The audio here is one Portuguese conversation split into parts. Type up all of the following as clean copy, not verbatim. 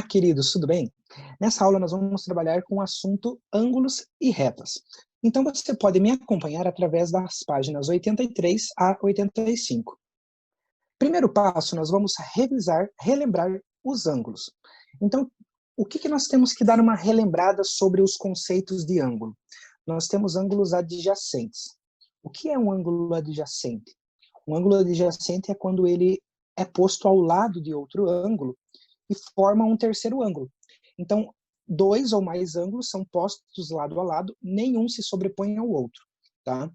Olá, queridos, tudo bem? Nessa aula nós vamos trabalhar com o assunto ângulos e retas. Então você pode me acompanhar através das páginas 83 a 85. Primeiro passo, nós vamos relembrar os ângulos. Então, o que nós temos que dar uma relembrada sobre os conceitos de ângulo? Nós temos ângulos adjacentes. O que é um ângulo adjacente? Um ângulo adjacente é quando ele é posto ao lado de outro ângulo e forma um terceiro ângulo. Então, dois ou mais ângulos são postos lado a lado, nenhum se sobrepõe ao outro, tá?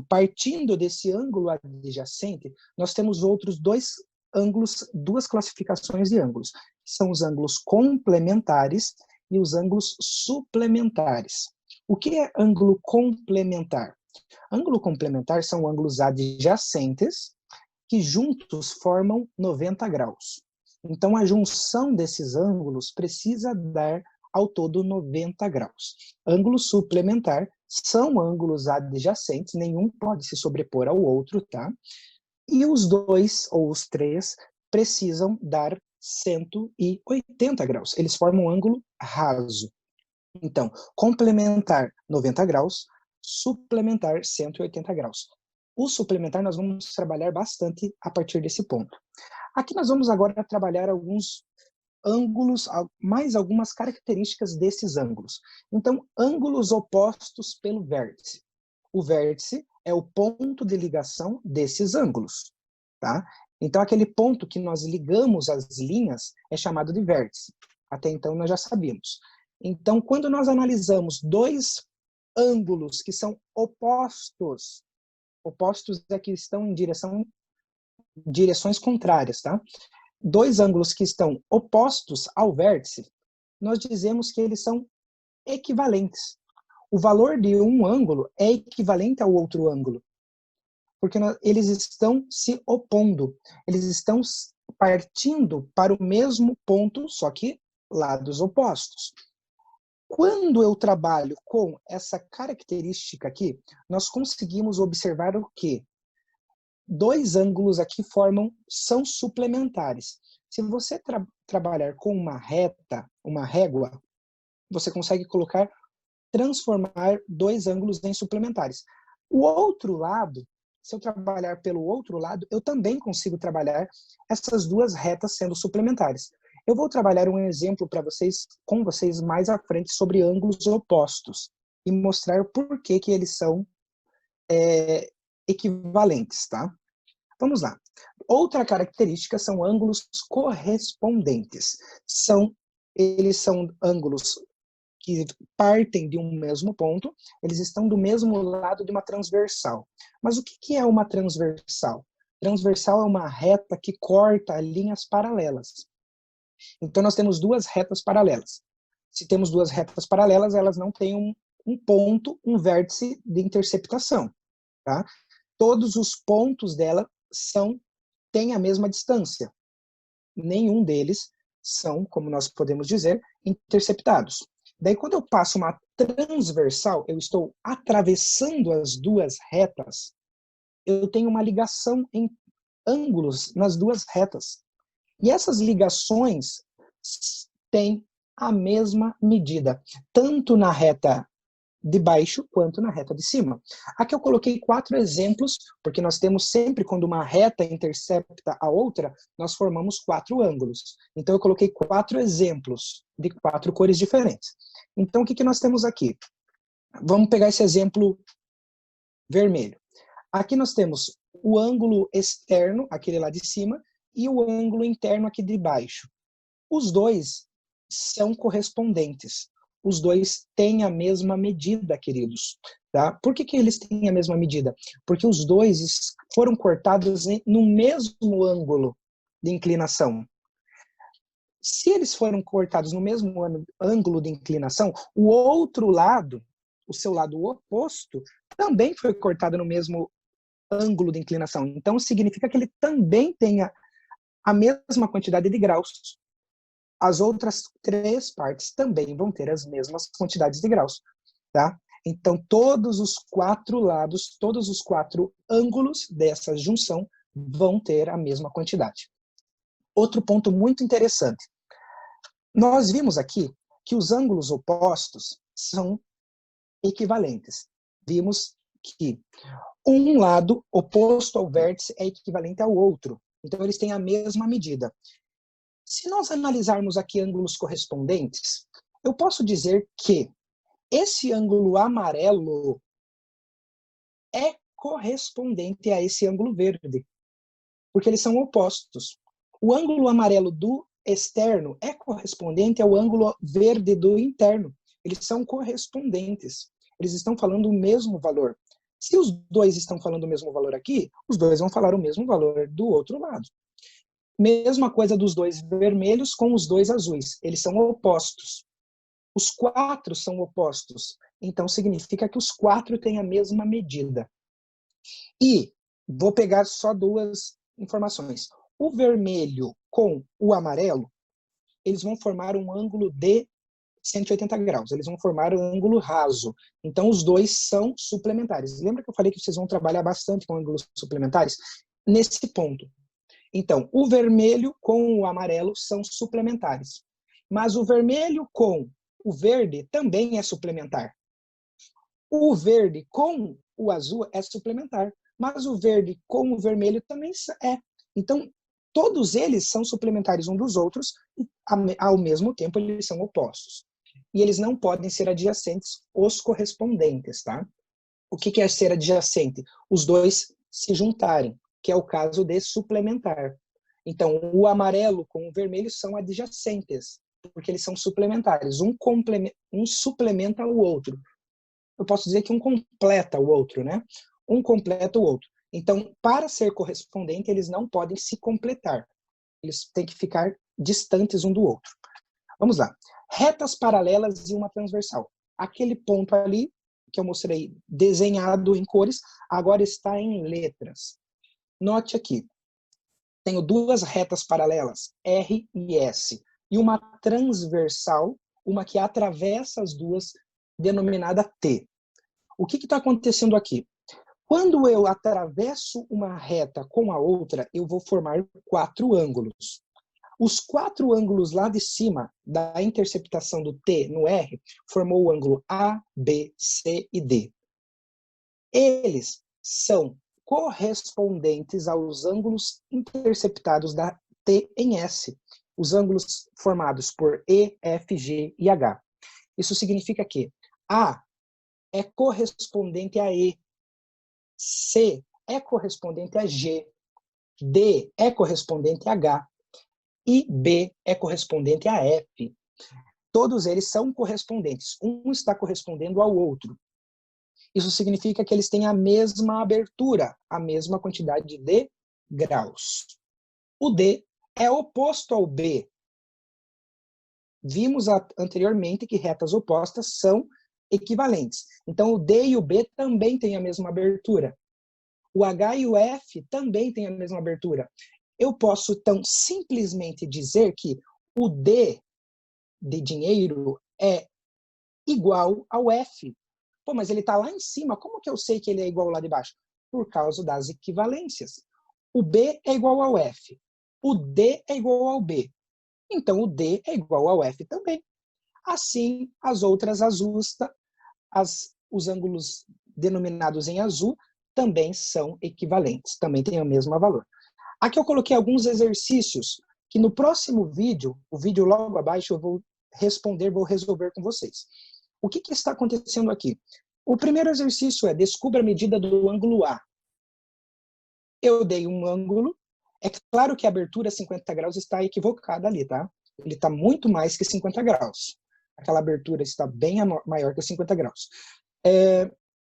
Partindo desse ângulo adjacente, nós temos outros dois ângulos, duas classificações de ângulos, que são os ângulos complementares e os ângulos suplementares. O que é ângulo complementar? Ângulo complementar são ângulos adjacentes que juntos formam 90 graus. Então, a junção desses ângulos precisa dar ao todo 90 graus. Ângulo suplementar são ângulos adjacentes, nenhum pode se sobrepor ao outro, tá? E os dois, ou os três, precisam dar 180 graus. Eles formam um ângulo raso. Então, complementar 90 graus, suplementar 180 graus. O suplementar nós vamos trabalhar bastante a partir desse ponto. Aqui nós vamos agora trabalhar alguns ângulos, mais algumas características desses ângulos. Então, ângulos opostos pelo vértice. O vértice é o ponto de ligação desses ângulos, tá? Então, aquele ponto que nós ligamos as linhas é chamado de vértice. Até então, nós já sabíamos. Então, quando nós analisamos dois ângulos que são opostos é que estão em direções contrárias, tá? Dois ângulos que estão opostos ao vértice, nós dizemos que eles são equivalentes. O valor de um ângulo é equivalente ao outro ângulo, porque eles estão se opondo, eles estão partindo para o mesmo ponto, só que lados opostos. Quando eu trabalho com essa característica aqui, nós conseguimos observar o quê? Dois ângulos aqui são suplementares. Se você trabalhar com uma reta, uma régua, você consegue transformar dois ângulos em suplementares. O outro lado, se eu trabalhar pelo outro lado, eu também consigo trabalhar essas duas retas sendo suplementares. Eu vou trabalhar um exemplo com vocês mais à frente sobre ângulos opostos e mostrar por que eles são equivalentes, tá? Vamos lá. Outra característica são ângulos correspondentes. Eles são ângulos que partem de um mesmo ponto, eles estão do mesmo lado de uma transversal. Mas o que é uma transversal? Transversal é uma reta que corta linhas paralelas. Então, nós temos duas retas paralelas. Se temos duas retas paralelas, elas não têm um ponto, um vértice de interceptação, tá? Todos os pontos dela têm a mesma distância. Nenhum deles são, como nós podemos dizer, interceptados. Daí, quando eu passo uma transversal, eu estou atravessando as duas retas, eu tenho uma ligação em ângulos nas duas retas. E essas ligações têm a mesma medida, tanto na reta de baixo quanto na reta de cima. Aqui eu coloquei 4 exemplos, porque nós temos sempre, quando uma reta intercepta a outra, nós formamos 4 ângulos. Então eu coloquei 4 exemplos de 4 cores diferentes. Então o que nós temos aqui? Vamos pegar esse exemplo vermelho. Aqui nós temos o ângulo externo, aquele lá de cima, e o ângulo interno aqui de baixo. Os dois são correspondentes. Os dois têm a mesma medida, queridos. Tá? Por que eles têm a mesma medida? Porque os dois foram cortados no mesmo ângulo de inclinação. Se eles foram cortados no mesmo ângulo de inclinação, o outro lado, o seu lado oposto, também foi cortado no mesmo ângulo de inclinação. Então, significa que ele também tenha a mesma quantidade de graus. As outras 3 partes também vão ter as mesmas quantidades de graus, tá? Então, todos os 4 lados, todos os 4 ângulos dessa junção vão ter a mesma quantidade. Outro ponto muito interessante. Nós vimos aqui que os ângulos opostos são equivalentes. Vimos que um lado oposto ao vértice é equivalente ao outro. Então, eles têm a mesma medida. Se nós analisarmos aqui ângulos correspondentes, eu posso dizer que esse ângulo amarelo é correspondente a esse ângulo verde, porque eles são opostos. O ângulo amarelo do externo é correspondente ao ângulo verde do interno. Eles são correspondentes. Eles estão falando o mesmo valor. Se os dois estão falando o mesmo valor aqui, os dois vão falar o mesmo valor do outro lado. Mesma coisa dos dois vermelhos com os dois azuis. Eles são opostos. Os quatro são opostos. Então, significa que os quatro têm a mesma medida. E vou pegar só duas informações. O vermelho com o amarelo, eles vão formar um ângulo de 180 graus. Eles vão formar um ângulo raso. Então, os dois são suplementares. Lembra que eu falei que vocês vão trabalhar bastante com ângulos suplementares? Nesse ponto. Então, o vermelho com o amarelo são suplementares. Mas o vermelho com o verde também é suplementar. O verde com o azul é suplementar. Mas o verde com o vermelho também é. Então, todos eles são suplementares um dos outros e, ao mesmo tempo, eles são opostos. E eles não podem ser adjacentes os correspondentes, tá? O que é ser adjacente? Os dois se juntarem, que é o caso de suplementar. Então, o amarelo com o vermelho são adjacentes, porque eles são suplementares. Um suplementa o outro. Eu posso dizer que um completa o outro, né? Um completa o outro. Então, para ser correspondente, eles não podem se completar. Eles têm que ficar distantes um do outro. Vamos lá. Retas paralelas e uma transversal. Aquele ponto ali, que eu mostrei desenhado em cores, agora está em letras. Note aqui. Tenho duas retas paralelas, R e S, e uma transversal, uma que atravessa as duas, denominada T. O que está acontecendo aqui? Quando eu atravesso uma reta com a outra, eu vou formar quatro ângulos. Os quatro ângulos lá de cima, da interceptação do T no R, formou o ângulo A, B, C e D. Eles são correspondentes aos ângulos interceptados da T em S, os ângulos formados por E, F, G e H. Isso significa que A é correspondente a E, C é correspondente a G, D é correspondente a H e B é correspondente a F. Todos eles são correspondentes. Um está correspondendo ao outro. Isso significa que eles têm a mesma abertura, a mesma quantidade de graus. O D é oposto ao B. Vimos anteriormente que retas opostas são equivalentes. Então, o D e o B também têm a mesma abertura. O H e o F também têm a mesma abertura. Eu posso, então, simplesmente dizer que o D de dinheiro é igual ao F. Pô, mas ele está lá em cima, como que eu sei que ele é igual lá de baixo? Por causa das equivalências. O B é igual ao F. O D é igual ao B. Então, o D é igual ao F também. Assim, as outras azuis, os ângulos denominados em azul, também são equivalentes, também têm o mesmo valor. Aqui eu coloquei alguns exercícios que no próximo vídeo, o vídeo logo abaixo, eu vou resolver com vocês. O que está acontecendo aqui? O primeiro exercício é descubra a medida do ângulo A. Eu dei um ângulo, é claro que a abertura 50 graus está equivocada ali, tá? Ele está muito mais que 50 graus. Aquela abertura está bem maior que 50 graus.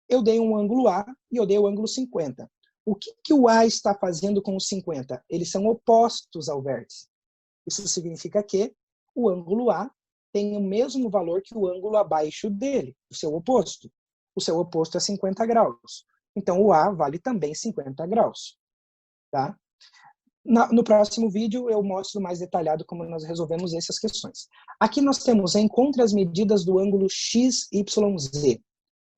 Eu dei um ângulo A e eu dei o ângulo 50. O que o A está fazendo com os 50? Eles são opostos ao vértice. Isso significa que o ângulo A tem o mesmo valor que o ângulo abaixo dele, o seu oposto. O seu oposto é 50 graus. Então, o A vale também 50 graus. Tá? No próximo vídeo, eu mostro mais detalhado como nós resolvemos essas questões. Aqui nós temos, encontre as medidas do ângulo XYZ.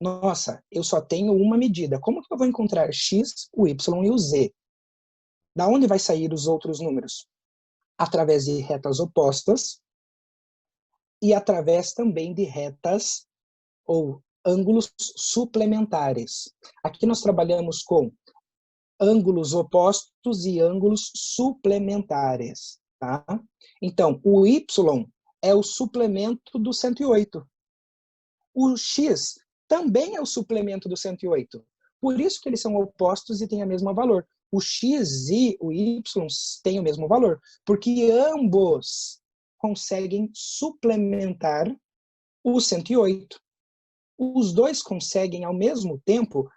Nossa, eu só tenho uma medida. Como que eu vou encontrar X, o Y e o Z? Da onde vai sair os outros números? através de retas opostas e através também de retas ou ângulos suplementares. Aqui nós trabalhamos com ângulos opostos e ângulos suplementares. Tá? Então, o y é o suplemento do 108. O x também é o suplemento do 108. Por isso que eles são opostos e têm o mesmo valor. O x e o y têm o mesmo valor, porque ambos conseguem suplementar o 108. Os dois conseguem, ao mesmo tempo,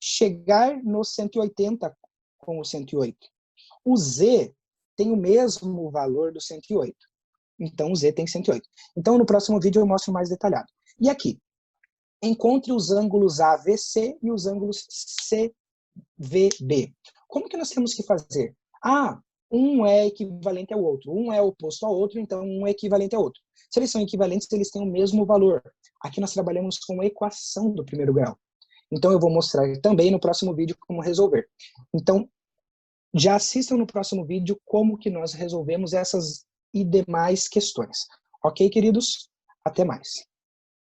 chegar no 180 com o 108. O z tem o mesmo valor do 108. Então, o z tem 108. Então, no próximo vídeo eu mostro mais detalhado. E aqui, encontre os ângulos AVC e os ângulos CVB. Como que nós temos que fazer? Um é equivalente ao outro. Um é oposto ao outro, então um é equivalente ao outro. Se eles são equivalentes, eles têm o mesmo valor. Aqui nós trabalhamos com a equação do primeiro grau. Então eu vou mostrar também no próximo vídeo como resolver. Então, já assistam no próximo vídeo como que nós resolvemos essas e demais questões. Ok, queridos? Até mais.